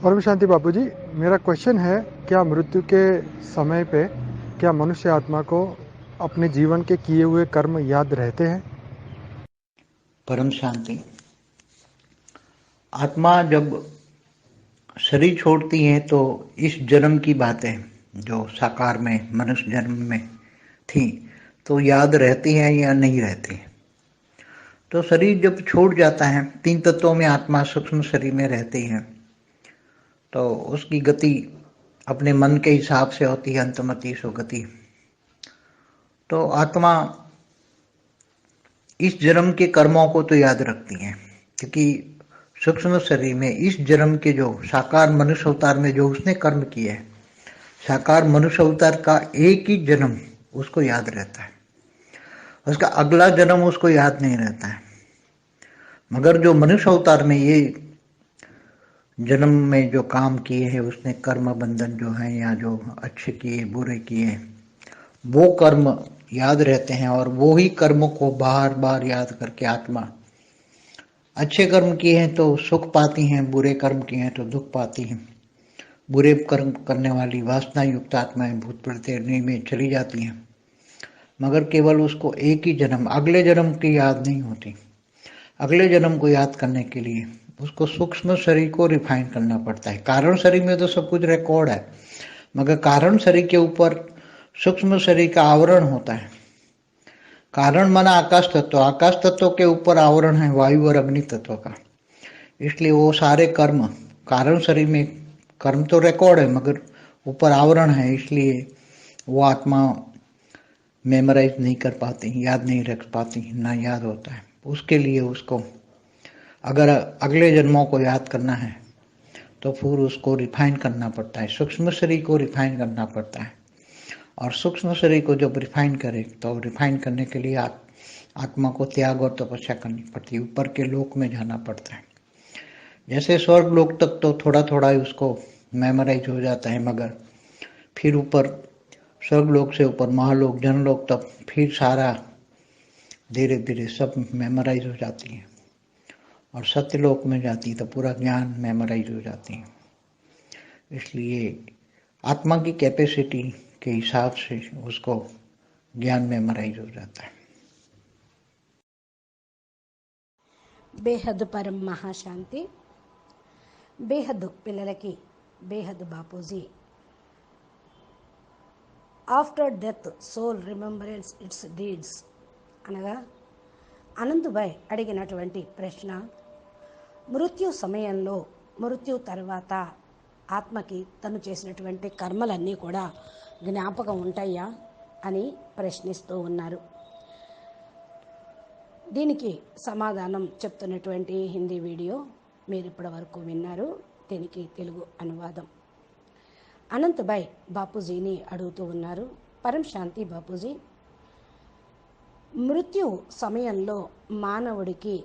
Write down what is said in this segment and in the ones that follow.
परम शांति बापू जी, मेरा क्वेश्चन है, क्या मृत्यु के समय पे क्या मनुष्य आत्मा को अपने जीवन के किए हुए कर्म याद रहते हैं? परम शांति। आत्मा जब शरीर छोड़ती है तो इस जन्म की बातें जो साकार में मनुष्य जन्म में थी तो याद रहती हैं या नहीं रहती। तो शरीर जब छोड़ जाता है, तीन तत्वों में आत्मा सूक्ष्म शरीर में रहती है, तो उसकी गति अपने मन के हिसाब से होती है, अंतमति सुगति। तो आत्मा इस जन्म के कर्मों को तो याद रखती है, क्योंकि सूक्ष्म शरीर में इस जन्म के जो साकार मनुष्य अवतार में जो उसने कर्म किए है, साकार मनुष्य अवतार का एक ही जन्म उसको याद रहता है, उसका अगला जन्म उसको याद नहीं रहता है। मगर जो मनुष्य अवतार में ये जन्म में जो काम किए हैं उसने, कर्म बंधन जो है या जो अच्छे किए बुरे किए, वो कर्म याद रहते हैं और वो ही कर्मों को बार बार याद करके आत्मा अच्छे कर्म किए हैं तो सुख पाती हैं, बुरे कर्म किए हैं तो दुख पाती हैं। बुरे कर्म करने वाली वासना युक्त आत्माएं भूत प्रेत में चली जाती हैं, मगर केवल उसको एक ही जन्म, अगले जन्म की याद नहीं होती। अगले जन्म को याद करने के लिए उसको सूक्ष्म शरीर को रिफाइन करना पड़ता है। कारण शरीर में तो सब कुछ रिकॉर्ड है, मगर कारण शरीर के ऊपर सूक्ष्म शरीर का आवरण होता है। कारण माना आकाश तत्व, आकाश तत्व के ऊपर आवरण है वायु और अग्नि तत्व का। इसलिए वो सारे कर्म कारण शरीर में, कर्म तो रिकॉर्ड है मगर ऊपर आवरण है, इसलिए वो आत्मा मेमोराइज नहीं कर पाती, याद नहीं रख पाती, ना याद होता है। उसके लिए उसको अगर अगले जन्मों को याद करना है तो फिर उसको रिफाइन करना पड़ता है, सूक्ष्म शरीर को रिफाइन करना पड़ता है। और सूक्ष्म शरीर को जब रिफाइन करे तो रिफाइन करने के लिए आत्मा को त्याग और तपस्या करनी पड़ती है, ऊपर के लोक में जाना पड़ता है। जैसे स्वर्ग लोक तक तो थोड़ा थोड़ा ही उसको मेमोराइज हो जाता है, मगर फिर ऊपर स्वर्ग लोक से ऊपर महालोक जनलोक तक फिर सारा धीरे धीरे सब मेमोराइज हो जाती है, और सत्यलोक में जाती तो पूरा ज्ञान मेमोराइज हो जाती है। इसलिए आत्मा की कैपेसिटी के हिसाब से उसको ज्ञान मेमोराइज हो जाता है। బేహద్దు పరం మహాశాంతి. బేహద్దు పిల్లలకి బేహద్దు Bapuji after death soul remembrance it's deeds అనగా అనంతుభాయ్ అడిగినటువంటి ప్రశ్న, మృత్యు సమయంలో, మృత్యు తర్వాత ఆత్మకి తను చేసినటువంటి కర్మలన్నీ కూడా జ్ఞాపకం ఉంటాయా అని ప్రశ్నిస్తూ ఉన్నారు. దీనికి సమాధానం చెప్తున్నటువంటి హిందీ వీడియో మీరు ఇప్పటి వరకు విన్నారు. దీనికి తెలుగు అనువాదం. అనంతభాయ్ బాపూజీని అడుగుతూ ఉన్నారు, పరం శాంతి బాపూజీ, మృత్యు సమయంలో మానవుడికి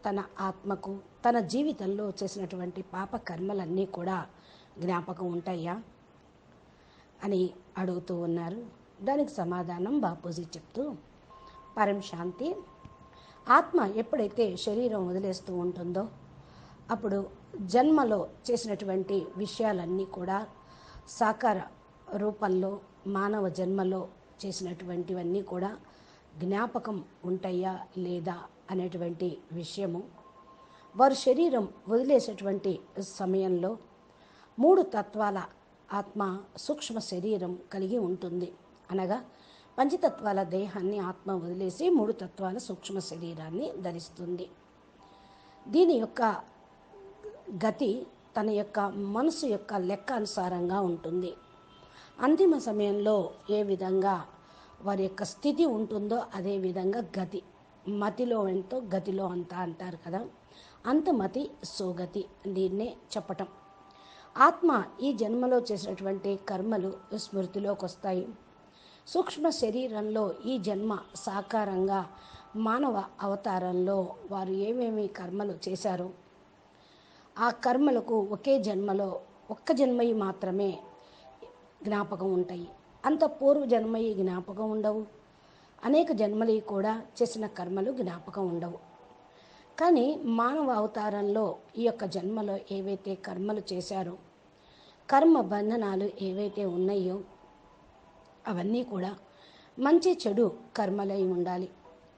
తన ఆత్మకు తన జీవితంలో చేసినటువంటి పాప కర్మలన్నీ కూడా జ్ఞాపకం ఉంటాయా అని అడుగుతూ ఉన్నారు. దానికి సమాధానం బాపూజీ చెప్తూ, పరం శాంతి, ఆత్మ ఎప్పుడైతే శరీరం వదిలేస్తూ ఉంటుందో అప్పుడు జన్మలో చేసినటువంటి విషయాలన్నీ కూడా సాకార రూపంలో మానవ జన్మలో చేసినటువంటివన్నీ కూడా జ్ఞాపకం ఉంటాయా లేదా అనేటువంటి విషయము వారు శరీరం వదిలేసేటువంటి సమయంలో 3 తత్వాల ఆత్మ సూక్ష్మ శరీరం కలిగి ఉంటుంది. అనగా పంచతత్వాల దేహాన్ని ఆత్మ వదిలేసి 3 తత్వాల సూక్ష్మ శరీరాన్ని ధరిస్తుంది. దీని యొక్క గతి తన యొక్క మనసు యొక్క లెక్క అనుసారంగా ఉంటుంది. అంతిమ సమయంలో ఏ విధంగా వారి యొక్క స్థితి ఉంటుందో అదే విధంగా గతి, మతిలో ఎంతో గతిలో అంత అంటారు కదా, అంతమతి సుగతి, దీన్నే చెప్పటం. ఆత్మ ఈ జన్మలో చేసినటువంటి కర్మలు స్మృతిలోకి వస్తాయి. సూక్ష్మ శరీరంలో ఈ జన్మ సాకారంగా మానవ అవతారంలో వారు ఏమేమి కర్మలు చేశారో ఆ కర్మలకు ఒకే జన్మలో ఒక్క జన్మయి మాత్రమే జ్ఞాపకం ఉంటాయి. అంత పూర్వ జన్మయి జ్ఞాపకం ఉండవు. అనేక జన్మలు కూడా చేసిన కర్మలు జ్ఞాపకం ఉండవు. కానీ మానవ అవతారంలో ఈ యొక్క జన్మలో ఏవైతే కర్మలు చేశారో, కర్మ బంధనాలు ఏవైతే ఉన్నాయో అవన్నీ కూడా మంచి చెడు కర్మలై ఉండాలి.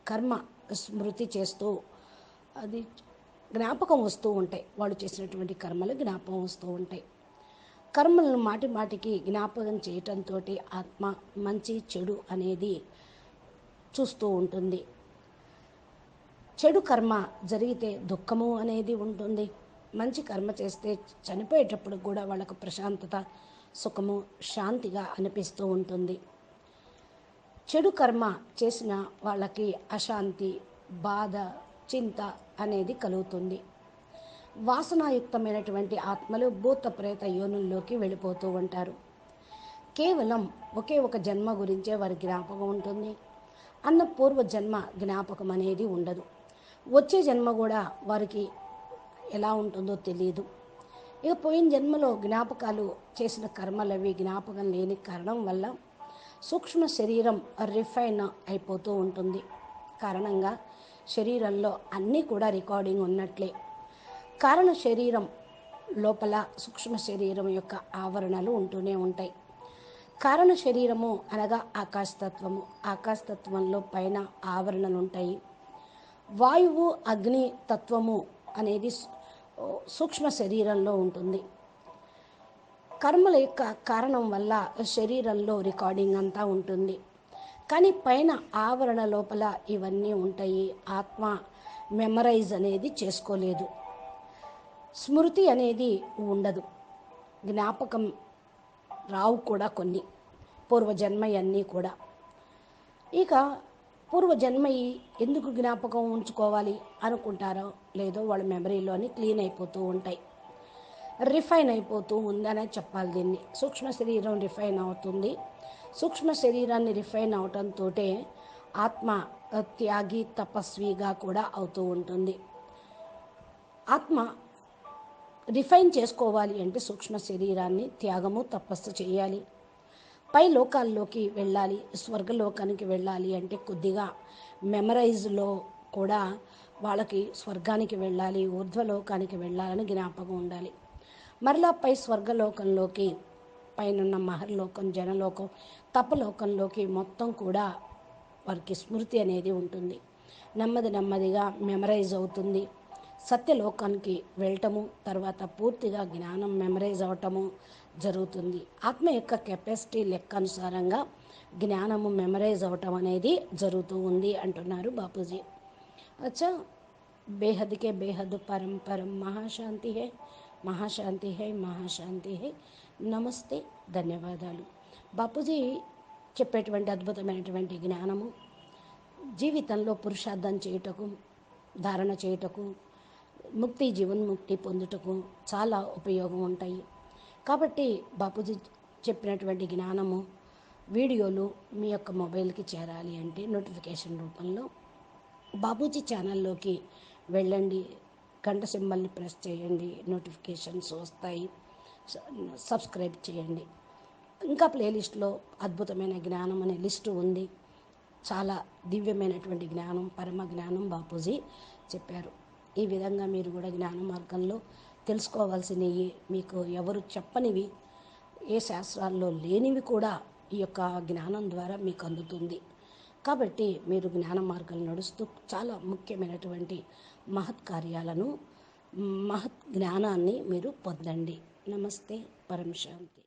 కర్మ స్మృతి చేస్తూ అది జ్ఞాపకం వస్తూ ఉంటాయి. వాళ్ళు చేసినటువంటి కర్మలు జ్ఞాపకం వస్తూ ఉంటాయి. కర్మలను మాటి మాటికి జ్ఞాపకం చేయటంతో ఆత్మ మంచి చెడు అనేది చూస్తూ ఉంటుంది. చెడు కర్మ జరిగితే దుఃఖము అనేది ఉంటుంది. మంచి కర్మ చేస్తే చనిపోయేటప్పుడు కూడా వాళ్ళకు ప్రశాంతత, సుఖము, శాంతిగా అనిపిస్తూ ఉంటుంది. చెడు కర్మ చేసిన వాళ్ళకి అశాంతి, బాధ, చింత అనేది కలుగుతుంది. వాసనాయుక్తమైనటువంటి ఆత్మలు భూత ప్రేత యోనుల్లోకి వెళ్ళిపోతూ ఉంటారు. కేవలం ఒకే ఒక జన్మ గురించే వారి జ్ఞాపకం ఉంటుంది. అన్న పూర్వ జన్మ జ్ఞాపకం అనేది ఉండదు. వచ్చే జన్మ కూడా వారికి ఎలా ఉంటుందో తెలియదు. ఇక పోయిన జన్మలో జ్ఞాపకాలు చేసిన కర్మలవి జ్ఞాపకం లేని కారణం వల్ల సూక్ష్మ శరీరం రిఫైన్ అయిపోతూ ఉంటుంది. కారణంగా శరీరంలో అన్నీ కూడా రికార్డింగ్ ఉన్నట్లే. కారణ శరీరం లోపల సూక్ష్మ శరీరం యొక్క ఆవరణలు ఉంటూనే ఉంటాయి. కారణ శరీరము అనగా ఆకాశతత్వము. ఆకాశతత్వంలో పైన ఆవరణలు ఉంటాయి. వాయువు, అగ్ని తత్వము అనేది సూక్ష్మ శరీరంలో ఉంటుంది. కర్మల యొక్క కారణం వల్ల శరీరంలో రికార్డింగ్ అంతా ఉంటుంది. కానీ పైన ఆవరణ లోపల ఇవన్నీ ఉంటాయి. ఆత్మ మెమరైజ్ అనేది చేసుకోలేదు. స్మృతి అనేది ఉండదు. జ్ఞాపకం రావు కూడా కొన్ని పూర్వజన్మయన్నీ కూడా. ఇక పూర్వజన్మ ఎందుకు జ్ఞాపకం ఉంచుకోవాలి అనుకుంటారో లేదో వాళ్ళ మెమరీలోని క్లీన్ అయిపోతూ ఉంటాయి. రిఫైన్ అయిపోతూ ఉందనే చెప్పాలి దీన్ని. సూక్ష్మ శరీరం రిఫైన్ అవుతుంది. సూక్ష్మ శరీరాన్ని రిఫైన్ అవటంతో ఆత్మ త్యాగి, తపస్విగా కూడా అవుతూ ఉంటుంది. ఆత్మ రిఫైన్ చేసుకోవాలి అంటే సూక్ష్మ శరీరాన్ని త్యాగము, తపస్సు చేయాలి. పై లోకాల్లోకి వెళ్ళాలి, స్వర్గలోకానికి వెళ్ళాలి అంటే కొద్దిగా మెమరైజ్లో కూడా వాళ్ళకి స్వర్గానికి వెళ్ళాలి, ఊర్ధ్వలోకానికి వెళ్ళాలని జ్ఞాపకం ఉండాలి. మరలా పై స్వర్గలోకంలోకి, పైన మహర్లోకం, జనలోకం, తపలోకంలోకి మొత్తం కూడా వారికి స్మృతి అనేది ఉంటుంది. నెమ్మదిగా మెమరైజ్ అవుతుంది. సత్యలోకానికి వెళ్ళటము, తర్వాత పూర్తిగా జ్ఞానం మెమరైజ్ అవటము జరుగుతుంది. ఆత్మ యొక్క కెపాసిటీ లెక్క అనుసారంగా జ్ఞానము మెమరైజ్ అవటం అనేది జరుగుతూ ఉంది అంటున్నారు బాపూజీ. అచ్చా, బేహద్ కే బేహద్ పరం పరం మహాశాంతి హై, మహాశాంతి హై, మహాశాంతి హై. నమస్తే, ధన్యవాదాలు. బాపూజీ చెప్పేటువంటి అద్భుతమైనటువంటి జ్ఞానము జీవితంలో పురుషార్థం చేయుటకు, ధారణ చేయుటకు, ముక్తి, జీవన్ముక్తి పొందుటకు చాలా ఉపయోగం ఉంటాయి. కాబట్టి బాపూజీ చెప్పినటువంటి జ్ఞానము వీడియోలు మీ యొక్క మొబైల్కి చేరాలి అంటే నోటిఫికేషన్ రూపంలో బాపూజీ ఛానల్లోకి వెళ్ళండి. గంట సింబల్ని ప్రెస్ చేయండి, నోటిఫికేషన్స్ వస్తాయి. సబ్స్క్రైబ్ చేయండి. ఇంకా ప్లేలిస్ట్లో అద్భుతమైన జ్ఞానం అనే లిస్టు ఉంది. చాలా దివ్యమైనటువంటి జ్ఞానం, పరమ జ్ఞానం బాపూజీ చెప్పారు. ఈ విధంగా మీరు కూడా జ్ఞాన మార్గంలో తెలుసుకోవాల్సినవి, మీకు ఎవరు చెప్పనివి, ఏ శాస్త్రాల్లో లేనివి కూడా ఈ యొక్క జ్ఞానం ద్వారా మీకు అందుతుంది. కాబట్టి మీరు జ్ఞాన మార్గంలో నడుస్తూ చాలా ముఖ్యమైనటువంటి మహత్ కార్యాలను, మహత్ జ్ఞానాన్ని మీరు పొందండి. నమస్తే, పరం శాంతి.